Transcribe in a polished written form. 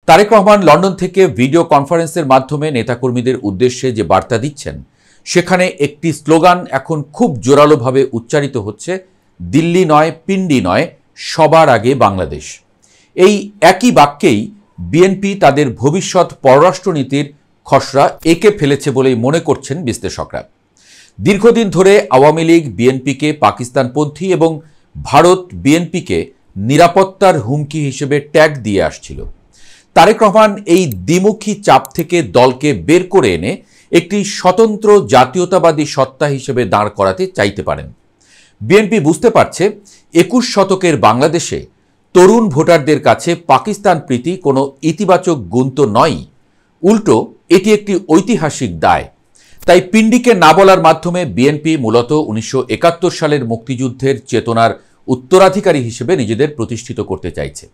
Tarique Rahman London থেকে video কনফারেন্সের মাধ্যমে নেতাকর্মীদের উদ্দেশ্যে যে বার্তা দিচ্ছেন, সেখানে একটি স্লোগান এখন খুব জোরালোভাবে উচ্চারিত হচ্ছে, দিল্লি নয়, পিন্ডি নয়, সবার আগে বাংলাদেশ। এই একই বাক্যেই বিএনপি তাদের ভবিষ্যৎ পররাষ্ট্রনীতির খসড়া এঁকে ফেলেছে বলেই মনে করছেন বিশ্লেষকরা। দীর্ঘদিন ধরে আওয়ামী লীগ বিএনপিকে পাকিস্তানপন্থী এবং ভারত বিএনপিকে নিরাপত্তার হুমকি হিসেবে ট্যাগ দিয়ে আসছিল। তারেক রহমান এই দ্বিমুখী চাপ থেকে দলকে বের করে এনে একটি স্বতন্ত্র জাতীয়তাবাদী সত্তা হিসেবে দাঁড় করাতে চাইতে পারেন। বিএনপি বুঝতে পারছে 21 শতকের বাংলাদেশে তরুণ ভোটারদের কাছে পাকিস্তান প্রীতি কোনো ইতিবাচক গুণ তো নয়, উল্টো এটি একটি ঐতিহাসিক দায়। তাই পিন্ডিকে না বলার মাধ্যমে বিএনপি মূলত 1971 সালের মুক্তিযুদ্ধের চেতনার উত্তরাধিকারী হিসেবে নিজেদের প্রতিষ্ঠিত করতে চাইছে।